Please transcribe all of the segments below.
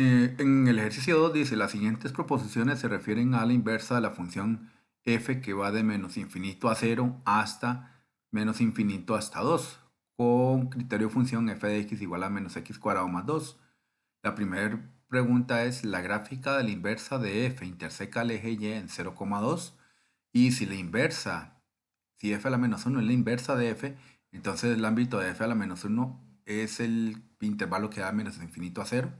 En el ejercicio 2 dice, las siguientes proposiciones se refieren a la inversa de la función f que va de menos infinito a 0 hasta menos infinito hasta 2, con criterio de función f de x igual a menos x cuadrado más 2. La primera pregunta es, la gráfica de la inversa de f interseca el eje y en 0,2, y si la inversa, si f a la menos 1 es la inversa de f, entonces el ámbito de f a la menos 1 es el intervalo que da menos infinito a 0.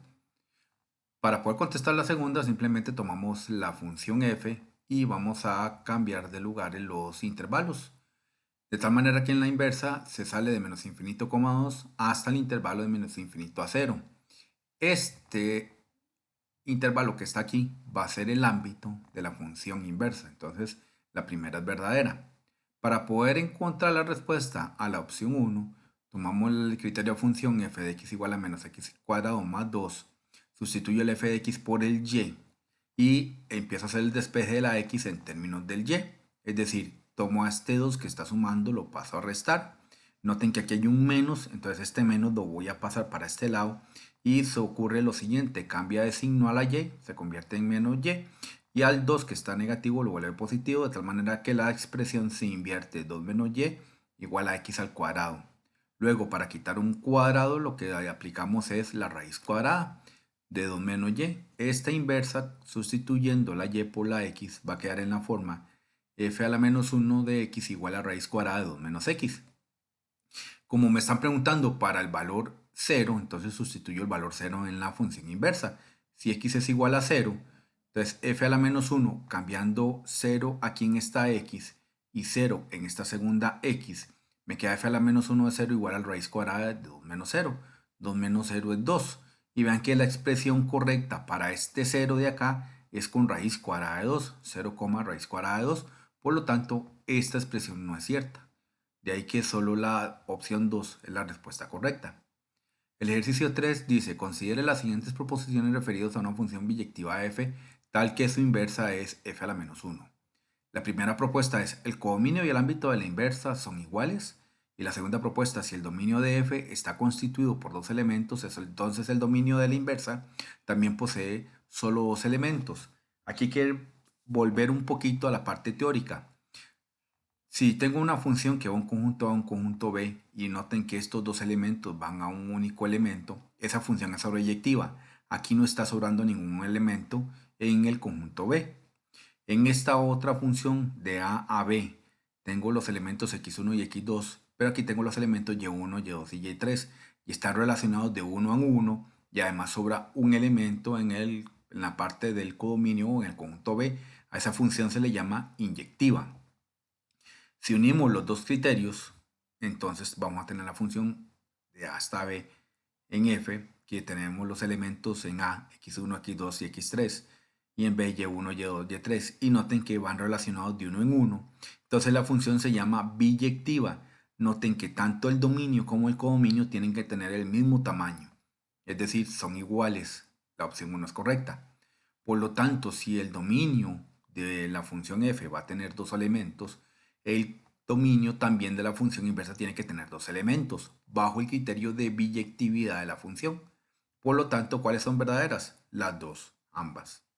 Para poder contestar la segunda, simplemente tomamos la función f y vamos a cambiar de lugar en los intervalos. De tal manera que en la inversa se sale de menos infinito, 2 hasta el intervalo de menos infinito a 0. Este intervalo que está aquí va a ser el ámbito de la función inversa. Entonces, la primera es verdadera. Para poder encontrar la respuesta a la opción 1, tomamos el criterio de función f de x igual a menos x cuadrado más 2, sustituyo el f de x por el y empiezo a hacer el despeje de la x en términos del y. Es decir, tomo a este 2 que está sumando, lo paso a restar. Noten que aquí hay un menos, entonces este menos lo voy a pasar para este lado y se ocurre lo siguiente, cambia de signo a la y, se convierte en menos y al 2 que está negativo lo vuelve positivo, de tal manera que la expresión se invierte, 2 menos y igual a x al cuadrado. Luego, para quitar un cuadrado, lo que aplicamos es la raíz cuadrada de 2 menos y. Esta inversa, sustituyendo la y por la x, va a quedar en la forma f a la menos 1 de x igual a raíz cuadrada de 2 menos x. Como me están preguntando para el valor 0, entonces sustituyo el valor 0 en la función inversa. Si x es igual a 0, entonces f a la menos 1, cambiando 0 aquí en esta x y 0 en esta segunda x, me queda f a la menos 1 de 0 igual a la raíz cuadrada de 2 menos 0. 2 menos 0 es 2. Y vean que la expresión correcta para este 0 de acá es con raíz cuadrada de 2, 0, raíz cuadrada de 2. Por lo tanto, esta expresión no es cierta. De ahí que solo la opción 2 es la respuesta correcta. El ejercicio 3 dice, considere las siguientes proposiciones referidas a una función biyectiva f tal que su inversa es f a la menos 1. La primera propuesta es, el codominio y el ámbito de la inversa son iguales. Y la segunda propuesta, si el dominio de f está constituido por dos elementos, entonces el dominio de la inversa también posee solo dos elementos. Aquí hay que volver un poquito a la parte teórica. Si tengo una función que va a un conjunto A a un conjunto B y noten que estos dos elementos van a un único elemento, esa función es sobreyectiva. Aquí no está sobrando ningún elemento en el conjunto B. En esta otra función de A a B tengo los elementos x1 y x2, pero aquí tengo los elementos y1, y2 y y3 y están relacionados de 1 a 1 y además sobra un elemento en la parte del codominio o en el conjunto B. A esa función se le llama inyectiva. Si unimos los dos criterios, entonces vamos a tener la función de A hasta B en f, que tenemos los elementos en A, x1, x2 y x3, y en B, y1, y2, y3, y noten que van relacionados de uno en uno. Entonces la función se llama biyectiva. Noten que tanto el dominio como el codominio tienen que tener el mismo tamaño, es decir, son iguales. La opción 1 es correcta. Por lo tanto, si el dominio de la función f va a tener dos elementos, el dominio también de la función inversa tiene que tener dos elementos, bajo el criterio de biyectividad de la función. Por lo tanto, ¿cuáles son verdaderas? Las dos, ambas.